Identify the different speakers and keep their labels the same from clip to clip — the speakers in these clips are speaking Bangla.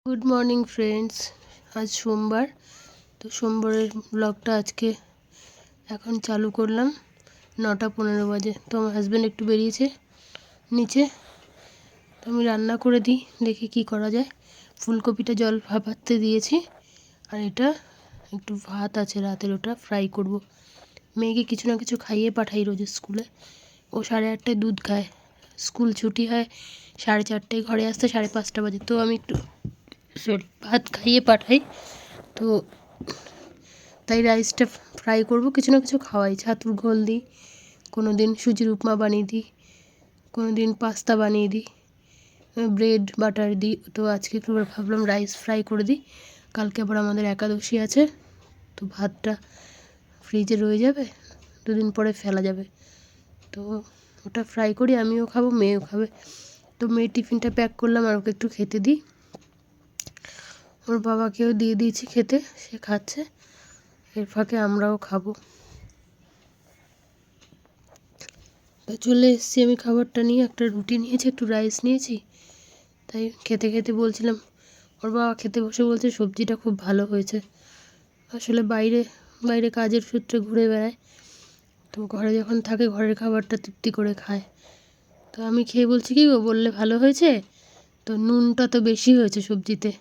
Speaker 1: Good morning friends. আজ সোমবার, তো সোমবারের ব্লগটা আজকে এখন চালু করলাম। 9:15 বাজে। তো আমার হাজব্যান্ড একটু বেরিয়েছে নিচে, তো আমি রান্না করে দিই, দেখি কি করা যায়। ফুলকপিটা জল ভাপাতে দিয়েছি, আর এটা একটু ভাত আছে রাতের, ওটা ফ্রাই করব। মেয়েকে কিছু না কিছু খাইয়ে পাঠাই রোজ স্কুলে। ও 8:30টায় দুধ খায়, স্কুল ছুটি হয় 4:30টায়, ঘরে আসতে 5:30 বাজে। তো আমি একটু ভাত খাইয়ে পাঠাই, তো তাই রাইসটা ফ্রাই করব। কিছু না কিছু খাওয়াই, ছাতুর ঘোল দিই, কোনো দিন সুজির উপমা বানিয়ে দিই, কোনো দিন পাস্তা বানিয়ে দিই, ব্রেড বাটার দিই। তো আজকে একটু ভাবলাম রাইস ফ্রাই করে দিই, কালকে আবার আমাদের একাদশী আছে, তো ভাতটা ফ্রিজে রয়ে যাবে, 2 দিন পরে ফেলা যাবে। তো ওটা ফ্রাই করি, আমিও খাবো, মেয়েও খাবে। তো মেয়ের টিফিনটা প্যাক করলাম আর ওকে একটু খেতে দিই। ওর বাবাকেও দিয়ে দিয়েছি খেতে, সে খাচ্ছে, এর ফাঁকে আমরাও খাবো। তো চলে এসেছি আমি খাবারটা নিয়ে, একটা রুটি নিয়েছি, একটু রাইস নিয়েছি। তাই খেতে খেতে বলছিলাম, ওর বাবা খেতে বসে বলছে সবজিটা খুব ভালো হয়েছে। আসলে বাইরে বাইরে কাজের সূত্রে ঘুরে বেড়ায়, তো ঘরে যখন থাকে ঘরের খাবারটা তৃপ্তি করে খায়। তো আমি খেয়ে বলছি কি গো, বললে ভালো হয়েছে, তো নুনটা তো বেশি হয়েছে সবজিতে।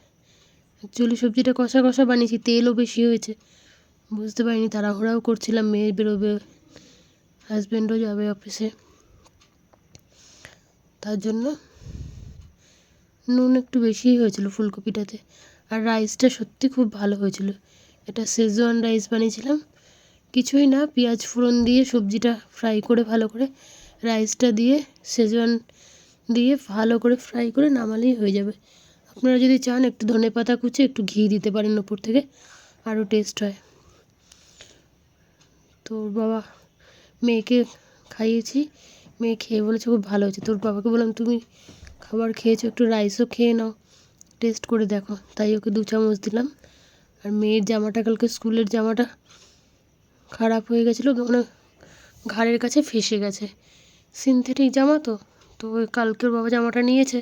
Speaker 1: অ্যাকচুয়ালি সবজিটা কষা কষা বানিয়েছি, তেলও বেশি হয়েছে, বুঝতে পারিনি, তাড়াহুড়াও করছিলাম, মেয়ে বেরোবে, হাজব্যান্ডও যাবে অফিসে, তার জন্য নুন একটু বেশিই হয়েছিল ফুলকপিটাতে। আর রাইসটা সত্যি খুব ভালো হয়েছিল। এটা শেজওয়ান রাইস বানিয়েছিলাম, কিছুই না, পেঁয়াজ ফোড়ন দিয়ে সবজিটা ফ্রাই করে ভালো করে, রাইসটা দিয়ে শেজওয়ান দিয়ে ভালো করে ফ্রাই করে নামালেই হয়ে যাবে। আপনারা যদি চান একটু ধনেপাতা কুচি, একটু ঘি দিতে পারেন ওপর থেকে, আরও টেস্ট হয়। তো ওর বাবা, মেয়েকে খাইয়েছি, মেয়ে খেয়ে বলেছে খুব ভালো হয়েছে। তোর বাবাকে বললাম তুমি খাবার খেয়েছো, একটু রাইসও খেয়ে নাও, টেস্ট করে দেখো। তাই ওকে 2 চামচ দিলাম। আর মেয়ের জামাটা, কালকে স্কুলের জামাটা খারাপ হয়ে গেছিলো, মানে ঘাড়ের কাছে ফেসে গেছে, সিনথেটিক জামা তো। তো ওই কালকের বাবা জামাটা নিয়েছে,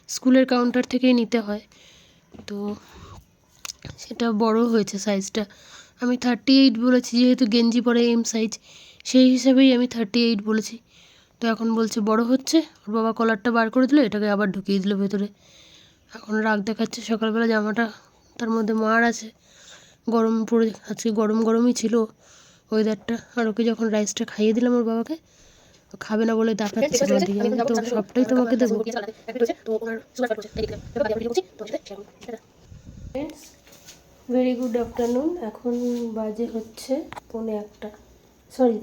Speaker 1: স্কুলের কাউন্টার থেকেই নিতে হয়, তো সেটা বড় হয়েছে সাইজটা। আমি 38 বলেছি, যেহেতু গেঞ্জি পরে এম সাইজ, সেই হিসাবেই আমি 38 বলেছি। তো এখন বলছে বড় হচ্ছে, ওর বাবা কলারটা বার করে দিল, এটাকে আবার ঢুকিয়ে দিল ভেতরে। এখন রাগ দেখাচ্ছে, সকালবেলা জামাটা তার মধ্যে মার আছে, গরম পড়ে, আজকে গরম গরমই ছিল ওয়েদারটা। আর ওকে যখন রাইসটা খাইয়ে দিলাম ওর বাবাকে, খাবে না বলে দেখাচ্ছে, আমি তো সবটাই তোমাকে দেবো। Very good afternoon. এখন বাজে হচ্ছে 1:45, সরি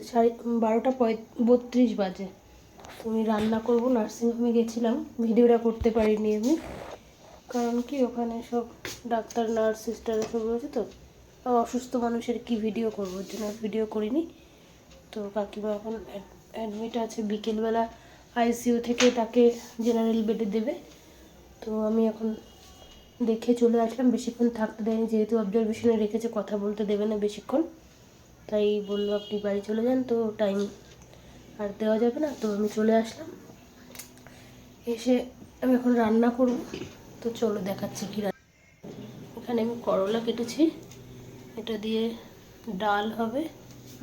Speaker 1: 12:32 বাজে। আমি রান্না করব, নার্সিংহোমে গেছিলাম, ভিডিওটা করতে পারিনি আমি, কারণ কি ওখানে সব ডাক্তার নার্স সিস্টার সব রয়েছে, তো অসুস্থ মানুষের কি ভিডিও করবো, ওর জন্য ভিডিও করিনি। তো কাকিমা এখন অ্যাডমিট আছে, বিকেলবেলা আইসিইউ থেকে তাকে জেনারেল বেডে দেবে। তো আমি এখন দেখে চলে আসলাম, বেশিক্ষণ থাকতে দেয়নি, যেহেতু অবজারভেশনে রেখেছে, কথা বলতে দেবে না বেশিক্ষণ, তাই বললো আপনি বাড়ি চলে যান, তো টাইম আর দেওয়া যাবে না। তো আমি চলে আসলাম, এসে আমি এখন রান্না করব। তো চলো দেখাচ্ছি কী রান্না। এখানে আমি করলা কেটেছি, এটা দিয়ে ডাল হবে,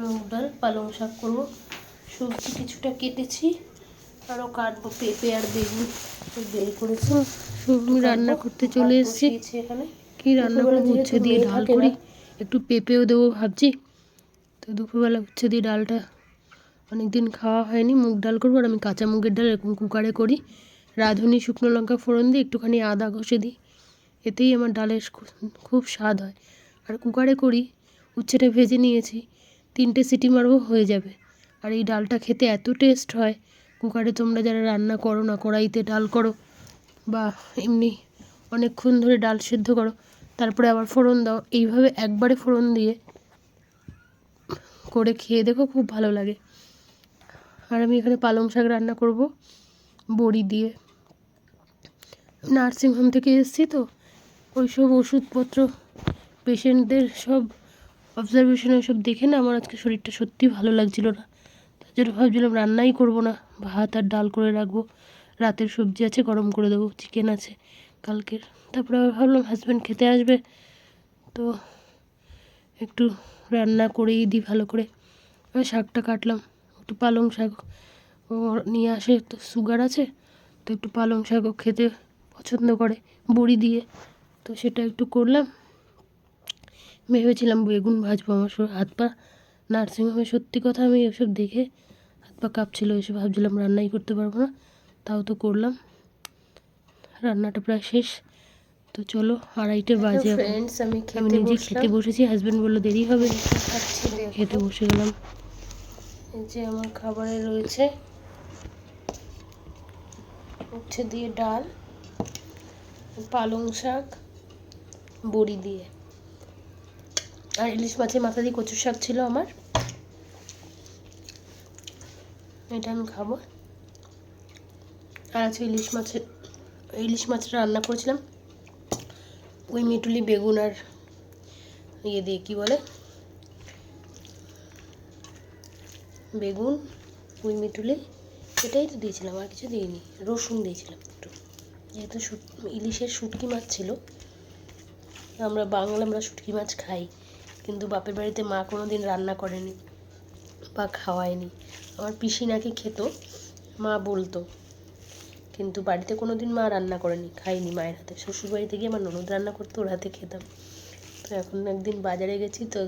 Speaker 1: মুগ ডাল, পালং শাক করব, সবজি কিছুটা কেটেছি, আরও কাটবো, পেঁপে আর বেগুন বের করেছি। সবজি রান্না করতে চলে এসেছি, এখানে কি রান্না করবো, উচ্ছে দিয়ে ডাল করি, একটু পেঁপেও দেবো ভাবছি। তো দুপুরবেলা উচ্ছে দিয়ে ডালটা অনেক দিন খাওয়া হয়নি, মুগ ডাল করবো। আর আমি কাঁচা মুগের ডাল এরকম কুকারে করি, রাঁধুনি শুকনো লঙ্কা ফোড়ন দিই, একটুখানি আদা ঘষে দিই, এতেই আমার ডালের খুব স্বাদ হয়। আর কুকারে করি, উচ্ছেটা ভেজে নিয়েছি, 3টে সিটি মারবো, হয়ে যাবে। আর এই ডালটা খেতে এত টেস্ট হয়। কুকারে তোমরা যারা রান্না করো না, কড়াইতে ডাল করো বা এমনি অনেকক্ষণ ধরে ডাল সেদ্ধ করো, তারপরে আবার ফোড়ন দাও, এইভাবে একবারে ফোড়ন দিয়ে করে খেয়ে দেখো, খুব ভালো লাগে। আর আমি এখানে পালং শাক রান্না করব বড়ি দিয়ে। নার্সিংহোম থেকে এসেছি, তো ওই সব ওষুধপত্র, পেশেন্টদের সব অবজারভেশন সব দেখে না আমার আজকে শরীরটা সত্যি ভালো লাগছিল না, তার জন্য ভাবছিলাম রান্নাই করব না, ভাত আর ডাল করে রাখবো, রাতের সবজি আছে গরম করে দেবো, চিকেন আছে, কালকের। তারপরে আবার ভাবলাম হাজব্যান্ড খেতে আসবে, তো একটু রান্না করেই দিই ভালো করে। শাকটা কাটলাম, একটু পালং শাক ও নিয়ে আসে, তো সুগার আছে, তো একটু পালং শাকও খেতে পছন্দ করে বড়ি দিয়ে, তো সেটা একটু করলাম। ভেবেছিলাম বেগুন ভাজবো, আমার হাত পা নার্সিংহোমে, সত্যি কথা আমি এসব দেখে হাত পা কাঁপছিল, এসে ভাবছিলাম রান্নাই করতে পারবো না, তাও তো করলাম। রান্নাটা প্রায় শেষ, তো চলো 2:30 বাজে।
Speaker 2: ফ্রেন্ডস, আমি
Speaker 1: নিজে খেতে বসেছি, হাজব্যান্ড বললো দেরি হবে, খেতে বসে গেলাম। এই যে আমার খাবারে রয়েছে উচ্ছে দিয়ে ডাল, পালং শাক বড়ি দিয়ে, আর ইলিশ মাছের মাথা দিয়ে কচুর শাক ছিল আমার, এটা আমি খাবো। আর আছে ইলিশ মাছটা রান্না করেছিলাম ওই মিটুলি বেগুন আর দিয়ে কি বলে বেগুন ওই মিটুলি, এটাই তো দিয়েছিলাম, আর কিছু দিইনি, রসুন দিয়েছিলাম একটু, যেহেতু ইলিশের শুটকি মাছ ছিল। আমরা শুটকি মাছ খাই, কিন্তু বাপের বাড়িতে মা কোনো দিন রান্না করেনি বা খাওয়ায়নি। আমার পিসি নাকি খেত, মা বলতো, কিন্তু বাড়িতে কোনো দিন মা রান্না করেনি, খাইনি মায়ের হাতে। শ্বশুরবাড়িতে গিয়ে আমার ননদ রান্না করতো, ওর হাতে খেতাম। তো এখন একদিন বাজারে গেছি, তো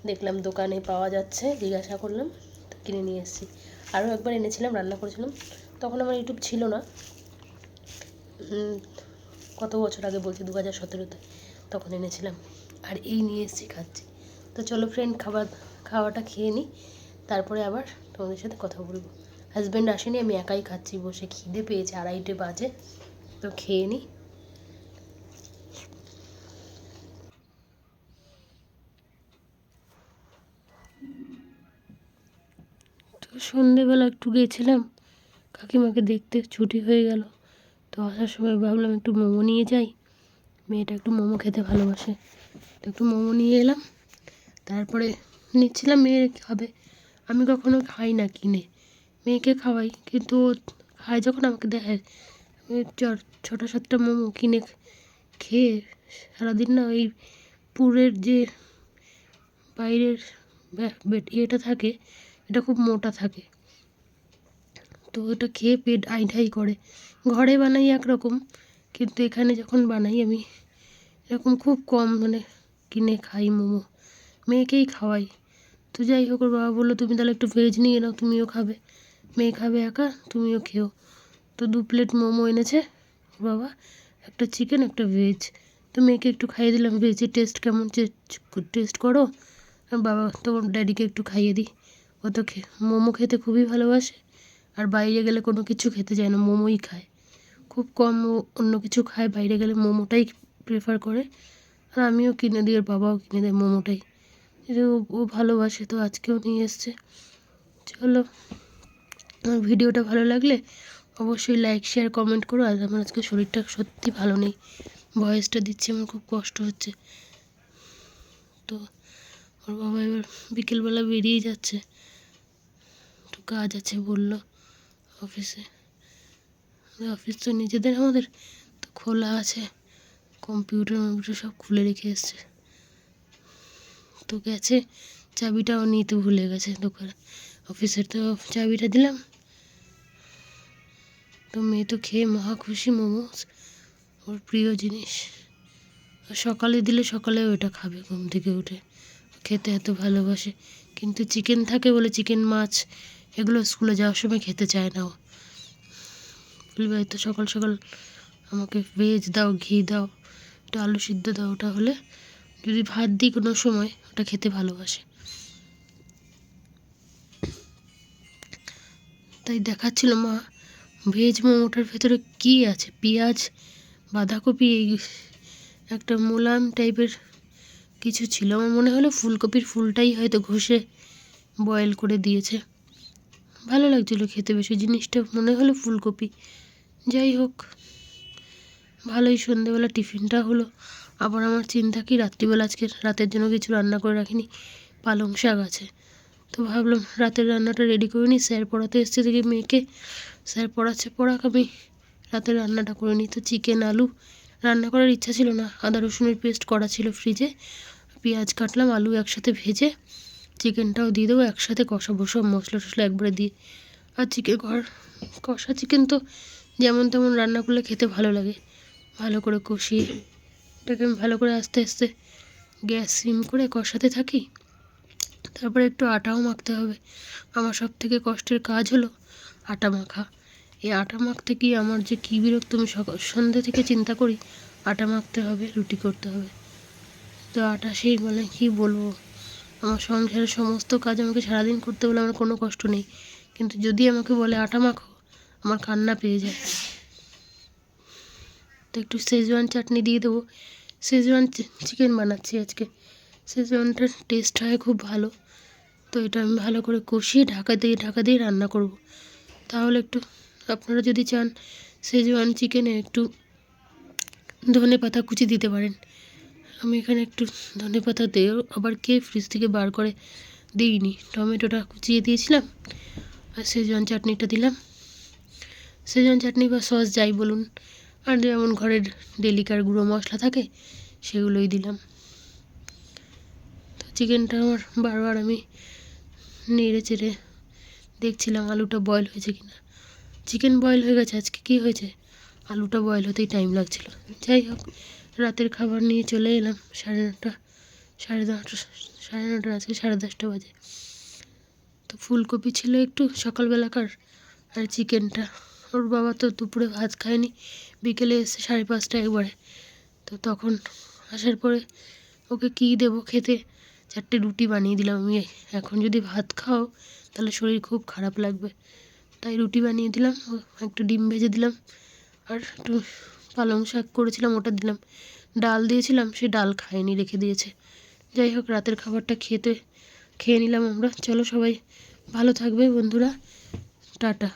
Speaker 1: দেখলাম দোকানে পাওয়া যাচ্ছে, জিজ্ঞাসা করলাম, তো কিনে নিয়ে এসেছি। আরও একবার এনেছিলাম, রান্না করেছিলাম, তখন আমার ইউটিউব ছিল না, কত বছর আগে বলছি, 2017-তে, তখন এনেছিলাম। আর এই নিয়ে এসেছি, খাচ্ছি। তো চলো ফ্রেন্ড, খাওয়াটা খেয়ে নিই, তারপরে আবার তোমাদের সাথে কথা বলবো। হাজব্যান্ড আসেনি, আমি একাই খাচ্ছি বসে, খিদে পেয়েছে, 2:30 বাজে, তো খেয়ে নিই। তো সন্ধেবেলা একটু গেছিলাম কাকিমাকে দেখতে, ছুটি হয়ে গেল, তো আসার সময় ভাবলাম একটু মোমো নিয়ে যাই, মেয়েটা একটু মোমো খেতে ভালোবাসে, তো একটু মোমো নিয়ে এলাম। তারপরে নিচ্ছিলাম, মেয়ে খাবে, আমি কখনো খাই না কিনে, মেয়েকে খাওয়াই, কিন্তু ও খায় যখন আমাকে দেখায়। আমি 6-7টা মোমো কিনে খেয়ে সারাদিন না, ওই পুরের যে বাইরের ইয়েটা থাকে, এটা খুব মোটা থাকে, তো ওটা খেয়ে পেট আইঢাই করে। ঘরে বানাই একরকম, কিন্তু এখানে যখন বানাই আমি এরকম খুব কম কিনে খাই মোমো, মেয়েকেই খাওয়াই। তো যাই হোক, ওর বাবা বললো তুমি তাহলে একটু ভেজ নিয়ে নাও, তুমিও খাবে, মেয়ে খাবে একা, তুমিও খেও। তো 2 প্লেট মোমো এনেছে বাবা, একটা চিকেন একটা ভেজ, তো মেয়েকে একটু খাইয়ে দিলাম। ভেজের টেস্ট কেমন টেস্ট করো, আর বাবা তোমার ড্যাডিকে একটু খাইয়ে দিই। ও তো মোমো খেতে খুবই ভালোবাসে, আর বাইরে গেলে কোনো কিছু খেতে চায় না, মোমোই খায়, খুব কম অন্য কিছু খায়, বাইরে গেলে মোমোটাই প্রেফার করে। আর আমিও কিনে দিই, আর বাবাও কিনে দেয় মোমোটাই, ও ভালোবাসে, তো আজকেও নিয়ে এসছে। চলো, আমার ভিডিওটা ভালো লাগলে অবশ্যই লাইক শেয়ার কমেন্ট করো। আর আমার আজকে শরীরটা সত্যি ভালো নেই, ভয়েসটা দিচ্ছি, আমার খুব কষ্ট হচ্ছে। তো ওর বাবা এবার বিকেলবেলা বেরিয়ে যাচ্ছে, একটু কাজ আছে বললো অফিসে, অফিস তো নিজেদের আমাদের, তো খোলা আছে, কম্পিউটার সব খুলে রেখে এসছে, তো গেছে, চাবিটাও নিতে ভুলে গেছে দোকানে, অফিসের তো চাবিটা দিলাম। তো মেয়ে তো খেয়ে মহা খুশি, মোমোস ওর প্রিয় জিনিস, সকালে দিলে সকালে ওটা খাবে ঘুম থেকে উঠে, খেতে এত ভালোবাসে। কিন্তু চিকেন থাকে বলে, চিকেন মাছ এগুলো স্কুলে যাওয়ার সময় খেতে চায় না, ও বলবে তো সকাল সকাল আমাকে ভেজ দাও, ঘি দাও, একটু আলু সিদ্ধ দাও, ওটা হলে যদি ভাত দিই কোনো সময় ওটা খেতে ভালোবাসে। তাই দেখাচ্ছিল মা ভেজ মোমোটার ভেতরে কী আছে, পেঁয়াজ, বাঁধাকপি, এই একটা মোলায়েম টাইপের কিছু ছিল, আমার মনে হলো ফুলকপির ফুলটাই হয়তো ঘষে বয়েল করে দিয়েছে, ভালো লাগছিলো খেতে, বেশি জিনিসটা মনে হলো ফুলকপি। যাই হোক, ভালোই সন্ধেবেলা টিফিনটা হলো। আবার আমার চিন্তা কি, রাত্রিবেলা আজকে রাতের জন্য কিছু রান্না করে রাখিনি, পালং শাক আছে, তো ভাবলাম রাতের রান্নাটা রেডি করে নিই। স্যার পড়াতে এসছে দেখি মেয়েকে, স্যার পড়াচ্ছে, পড়াক, আমি রাতে রান্নাটা করে নিই। তো চিকেন আলু রান্না করার ইচ্ছা ছিল না, আদা রসুনের পেস্ট করা ছিল ফ্রিজে, পেঁয়াজ কাটলাম, আলু একসাথে ভেজে চিকেনটাও দিয়ে দেবো, একসাথে কষাবো সব মশলা টশলা একবারে দিয়ে। আর কষা চিকেন তো যেমন তেমন রান্না করলে খেতে ভালো লাগে। ভালো করে কষিয়ে এটাকে আমি ভালো করে আস্তে আস্তে গ্যাস সিম করে কষাতে থাকি। তারপরে একটু আটাও মাখতে হবে। আমার সব থেকে কষ্টের কাজ হলো আটা মাখা। এই আটা মাখতে গিয়ে আমার যে কী বিরক্ত, আমি সন্ধ্যে থেকে চিন্তা করি আটা মাখতে হবে, রুটি করতে হবে। তো আটা সেই মানে কী বলবো, আমার সংসারের সমস্ত কাজ আমাকে সারাদিন করতে বলে আমার কোনো কষ্ট নেই, কিন্তু যদি আমাকে বলে আটা মাখো, আমার কান্না পেয়ে যায়। তো একটু শেজওয়ান চাটনি দিয়ে দেবো। শেজওয়ান চিকেন বানাচ্ছি আজকে, শেজওয়ানটার টেস্ট হয় খুব ভালো। তো এটা আমি ভালো করে কষিয়ে ঢাকা দিয়ে রান্না করব। তাহলে একটু আপনারা যদি চান শেজওয়ান চিকেনে একটু ধনে পাতা কুচি দিতে পারেন। আমি এখানে একটু ধনে পাতা দিয়েও আবার ফ্রিজ থেকে বার করে দিইনি, টমেটোটা কুচিয়ে দিয়েছিলাম আর শেজওয়ান চাটনিটা দিলাম। শেজওয়ান চাটনি বা সস যাই বলুন, আর যেমন ঘরের ডেলিকার গুঁড়ো মশলা থাকে সেগুলোই দিলাম। তো চিকেনটা আমার বারবার আমি নেড়ে চেড়ে দেখছিলাম আলুটা বয়েল হয়েছে কিনা। চিকেন বয়েল হয়ে গেছে, আজকে কী হয়েছে আলুটা বয়েল হতেই টাইম লাগছিল। যাই হোক, রাতের খাবার নিয়ে চলে এলাম 9:30 9:30 আজকে 10:30 বাজে। তো ফুলকপি ছিল একটু সকালবেলাকার, আর চিকেনটা ওর বাবা তো দুপুরে ভাত খায়নি, বিকেলে এসে 5:30 একবারে। তো তখন আসার পরে ওকে কী দেবো খেতে, 4টে রুটি বানিয়ে দিলাম আমি। এখন যদি ভাত খাও তাহলে শরীর খুব খারাপ লাগবে, তাই রুটি বানিয়ে দিলাম, একটু ডিম ভেজে দিলাম, আর একটু পালং শাক করেছিলাম ওটা দিলাম। ডাল দিয়েছিলাম, সে ডাল খায়নি, রেখে দিয়েছে। যাই হোক, রাতের খাবারটা খেয়ে নিলাম আমরা। চলো সবাই ভালো থাকবে বন্ধুরা, টাটা।